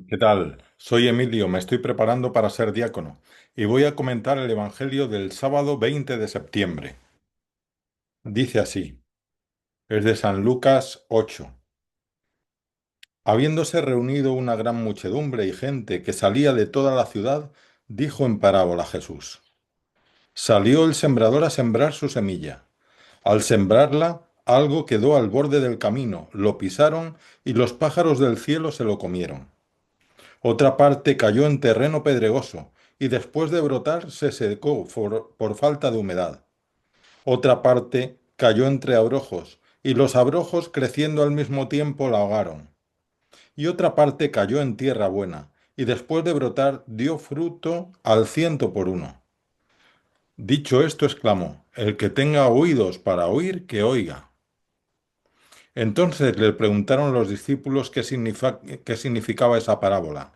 ¿Qué tal? Soy Emilio, me estoy preparando para ser diácono y voy a comentar el Evangelio del sábado 20 de septiembre. Dice así, es de San Lucas 8. Habiéndose reunido una gran muchedumbre y gente que salía de toda la ciudad, dijo en parábola Jesús, salió el sembrador a sembrar su semilla. Al sembrarla, algo quedó al borde del camino, lo pisaron y los pájaros del cielo se lo comieron. Otra parte cayó en terreno pedregoso y después de brotar se secó por falta de humedad. Otra parte cayó entre abrojos y los abrojos creciendo al mismo tiempo la ahogaron. Y otra parte cayó en tierra buena y después de brotar dio fruto al 100 por 1. Dicho esto, exclamó, el que tenga oídos para oír, que oiga. Entonces le preguntaron los discípulos qué significaba esa parábola.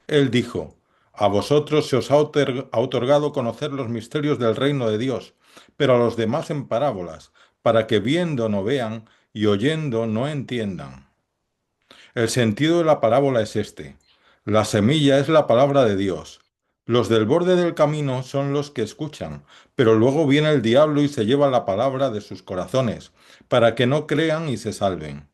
Él dijo, a vosotros se os ha otorgado conocer los misterios del reino de Dios, pero a los demás en parábolas, para que viendo no vean y oyendo no entiendan. El sentido de la parábola es este. La semilla es la palabra de Dios. Los del borde del camino son los que escuchan, pero luego viene el diablo y se lleva la palabra de sus corazones, para que no crean y se salven.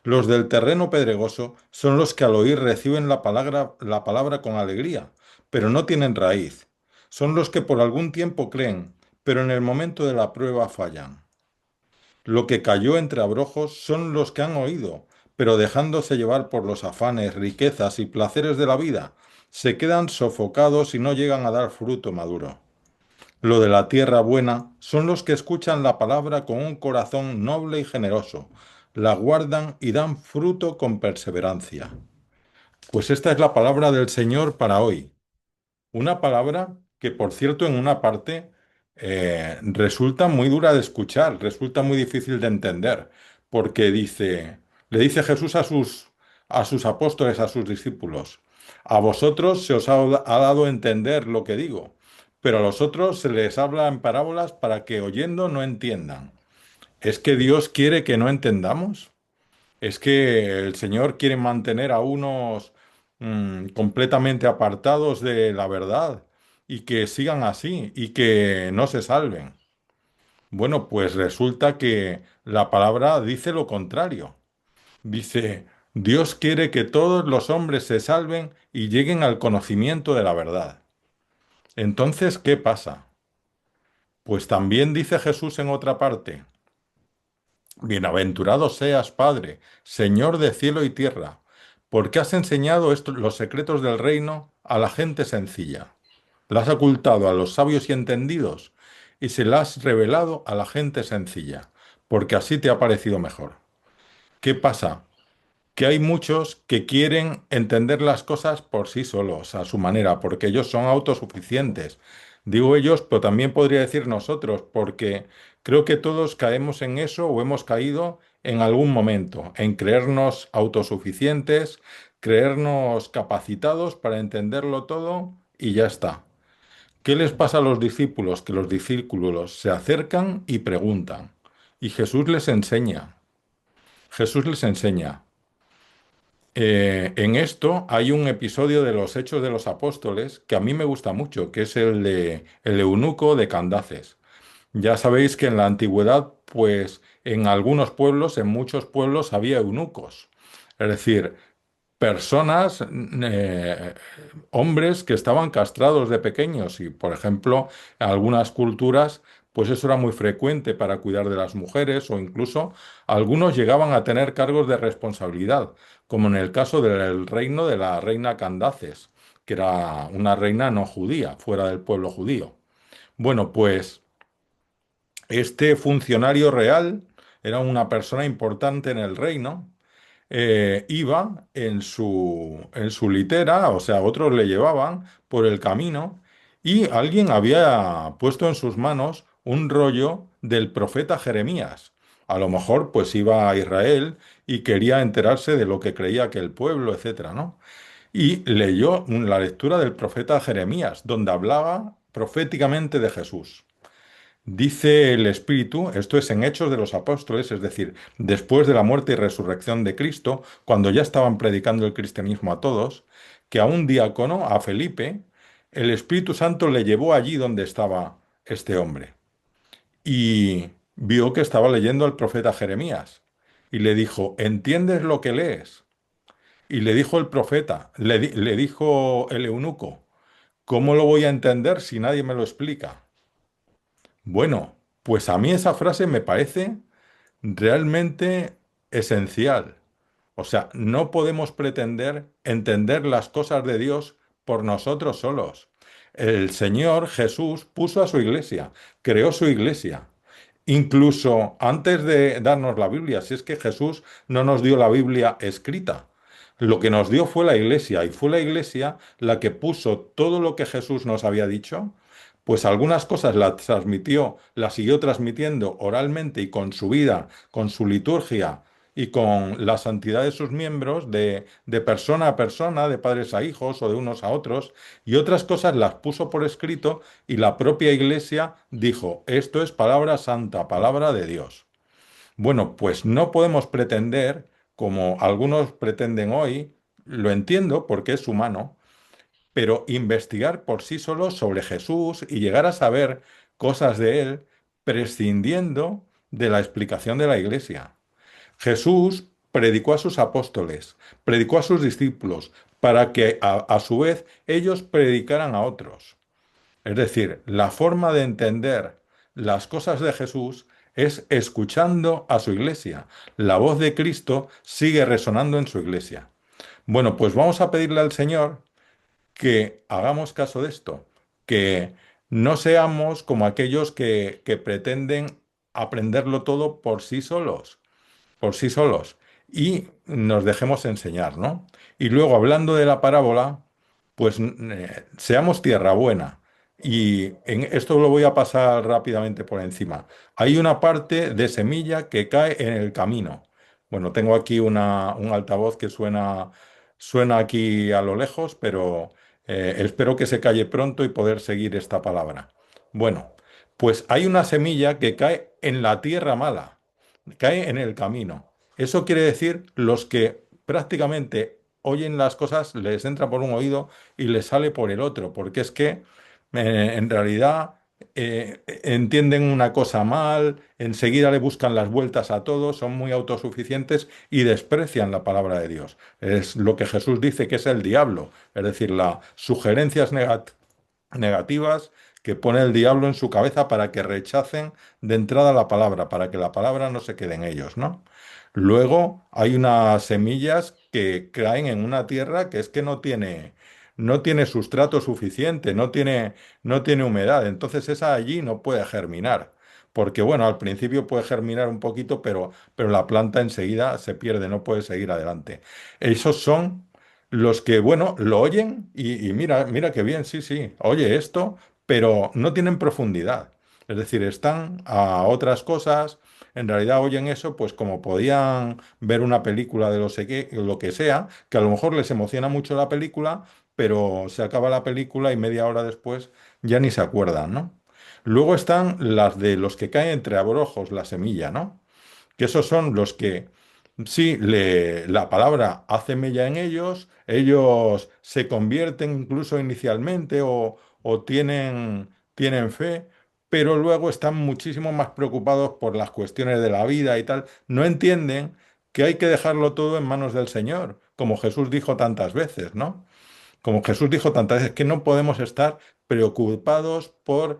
Los del terreno pedregoso son los que al oír reciben la palabra con alegría, pero no tienen raíz. Son los que por algún tiempo creen, pero en el momento de la prueba fallan. Lo que cayó entre abrojos son los que han oído, pero dejándose llevar por los afanes, riquezas y placeres de la vida, se quedan sofocados y no llegan a dar fruto maduro. Lo de la tierra buena son los que escuchan la palabra con un corazón noble y generoso, la guardan y dan fruto con perseverancia. Pues esta es la palabra del Señor para hoy. Una palabra que, por cierto, en una parte resulta muy dura de escuchar, resulta muy difícil de entender, porque le dice Jesús a sus apóstoles, a sus discípulos, a vosotros se os ha dado a entender lo que digo, pero a los otros se les habla en parábolas para que oyendo no entiendan. ¿Es que Dios quiere que no entendamos? ¿Es que el Señor quiere mantener a unos completamente apartados de la verdad y que sigan así y que no se salven? Bueno, pues resulta que la palabra dice lo contrario. Dice, Dios quiere que todos los hombres se salven y lleguen al conocimiento de la verdad. Entonces, ¿qué pasa? Pues también dice Jesús en otra parte, bienaventurado seas, Padre, Señor de cielo y tierra, porque has enseñado los secretos del reino a la gente sencilla. Las has ocultado a los sabios y entendidos y se las has revelado a la gente sencilla, porque así te ha parecido mejor. ¿Qué pasa? Que hay muchos que quieren entender las cosas por sí solos, a su manera, porque ellos son autosuficientes. Digo ellos, pero también podría decir nosotros, porque creo que todos caemos en eso o hemos caído en algún momento, en creernos autosuficientes, creernos capacitados para entenderlo todo y ya está. ¿Qué les pasa a los discípulos? Que los discípulos se acercan y preguntan. Y Jesús les enseña. Jesús les enseña. En esto hay un episodio de los Hechos de los Apóstoles que a mí me gusta mucho, que es el de el eunuco de Candaces. Ya sabéis que en la antigüedad, pues en algunos pueblos, en muchos pueblos había eunucos, es decir, personas, hombres que estaban castrados de pequeños y, por ejemplo, en algunas culturas, pues eso era muy frecuente para cuidar de las mujeres o incluso algunos llegaban a tener cargos de responsabilidad, como en el caso del reino de la reina Candaces, que era una reina no judía, fuera del pueblo judío. Bueno, pues este funcionario real era una persona importante en el reino, iba en su litera, o sea, otros le llevaban por el camino y alguien había puesto en sus manos un rollo del profeta Jeremías. A lo mejor pues iba a Israel y quería enterarse de lo que creía que el pueblo, etcétera, ¿no? Y leyó la lectura del profeta Jeremías, donde hablaba proféticamente de Jesús. Dice el Espíritu, esto es en Hechos de los Apóstoles, es decir, después de la muerte y resurrección de Cristo, cuando ya estaban predicando el cristianismo a todos, que a un diácono, a Felipe, el Espíritu Santo le llevó allí donde estaba este hombre y vio que estaba leyendo al profeta Jeremías y le dijo, ¿entiendes lo que lees? Y le dijo el profeta, le dijo el eunuco, ¿cómo lo voy a entender si nadie me lo explica? Bueno, pues a mí esa frase me parece realmente esencial. O sea, no podemos pretender entender las cosas de Dios por nosotros solos. El Señor Jesús puso a su iglesia, creó su iglesia. Incluso antes de darnos la Biblia, si es que Jesús no nos dio la Biblia escrita. Lo que nos dio fue la iglesia y fue la iglesia la que puso todo lo que Jesús nos había dicho, pues algunas cosas las transmitió, las siguió transmitiendo oralmente y con su vida, con su liturgia y con la santidad de sus miembros, de persona a persona, de padres a hijos o de unos a otros, y otras cosas las puso por escrito y la propia iglesia dijo, esto es palabra santa, palabra de Dios. Bueno, pues no podemos pretender, como algunos pretenden hoy, lo entiendo porque es humano, pero investigar por sí solo sobre Jesús y llegar a saber cosas de él prescindiendo de la explicación de la iglesia. Jesús predicó a sus apóstoles, predicó a sus discípulos, para que a su vez ellos predicaran a otros. Es decir, la forma de entender las cosas de Jesús es escuchando a su iglesia. La voz de Cristo sigue resonando en su iglesia. Bueno, pues vamos a pedirle al Señor que hagamos caso de esto, que no seamos como aquellos que pretenden aprenderlo todo por sí solos, y nos dejemos enseñar, ¿no? Y luego, hablando de la parábola, pues seamos tierra buena. Y en esto lo voy a pasar rápidamente por encima. Hay una parte de semilla que cae en el camino. Bueno, tengo aquí un altavoz que suena aquí a lo lejos, pero espero que se calle pronto y poder seguir esta palabra. Bueno, pues hay una semilla que cae en la tierra mala, cae en el camino. Eso quiere decir los que prácticamente oyen las cosas, les entra por un oído y les sale por el otro, porque es que en realidad entienden una cosa mal, enseguida le buscan las vueltas a todo, son muy autosuficientes y desprecian la palabra de Dios. Es lo que Jesús dice que es el diablo, es decir, las sugerencias negativas que pone el diablo en su cabeza para que rechacen de entrada la palabra, para que la palabra no se quede en ellos, ¿no? Luego hay unas semillas que caen en una tierra que es que no tiene sustrato suficiente, no tiene humedad, entonces esa allí no puede germinar. Porque bueno, al principio puede germinar un poquito, pero la planta enseguida se pierde, no puede seguir adelante. Esos son los que, bueno, lo oyen y mira qué bien, sí, sí, oye esto, pero no tienen profundidad. Es decir, están a otras cosas, en realidad oyen eso, pues como podían ver una película de lo que sea, que a lo mejor les emociona mucho la película, pero se acaba la película y media hora después ya ni se acuerdan, ¿no? Luego están las de los que caen entre abrojos, la semilla, ¿no? Que esos son los que, sí, la palabra hace mella en ellos, ellos se convierten incluso inicialmente o tienen fe, pero luego están muchísimo más preocupados por las cuestiones de la vida y tal. No entienden que hay que dejarlo todo en manos del Señor, como Jesús dijo tantas veces, ¿no? Como Jesús dijo tantas veces que no podemos estar preocupados por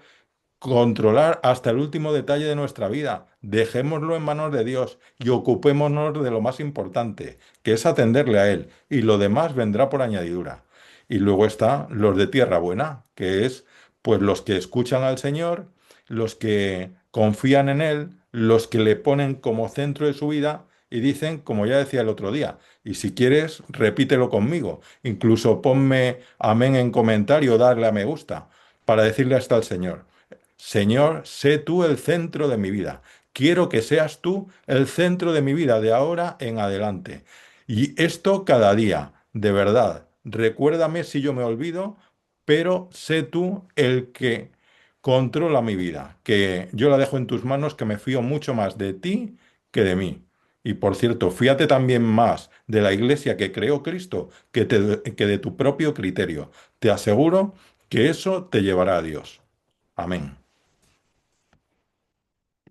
controlar hasta el último detalle de nuestra vida. Dejémoslo en manos de Dios y ocupémonos de lo más importante, que es atenderle a Él, y lo demás vendrá por añadidura. Y luego está los de tierra buena, que es pues los que escuchan al Señor, los que confían en Él, los que le ponen como centro de su vida y dicen, como ya decía el otro día, y si quieres, repítelo conmigo, incluso ponme amén en comentario, darle a me gusta, para decirle hasta al Señor. Señor, sé tú el centro de mi vida. Quiero que seas tú el centro de mi vida de ahora en adelante. Y esto cada día, de verdad. Recuérdame si yo me olvido, pero sé tú el que controla mi vida, que yo la dejo en tus manos, que me fío mucho más de ti que de mí. Y por cierto, fíate también más de la iglesia que creó Cristo que de tu propio criterio. Te aseguro que eso te llevará a Dios. Amén.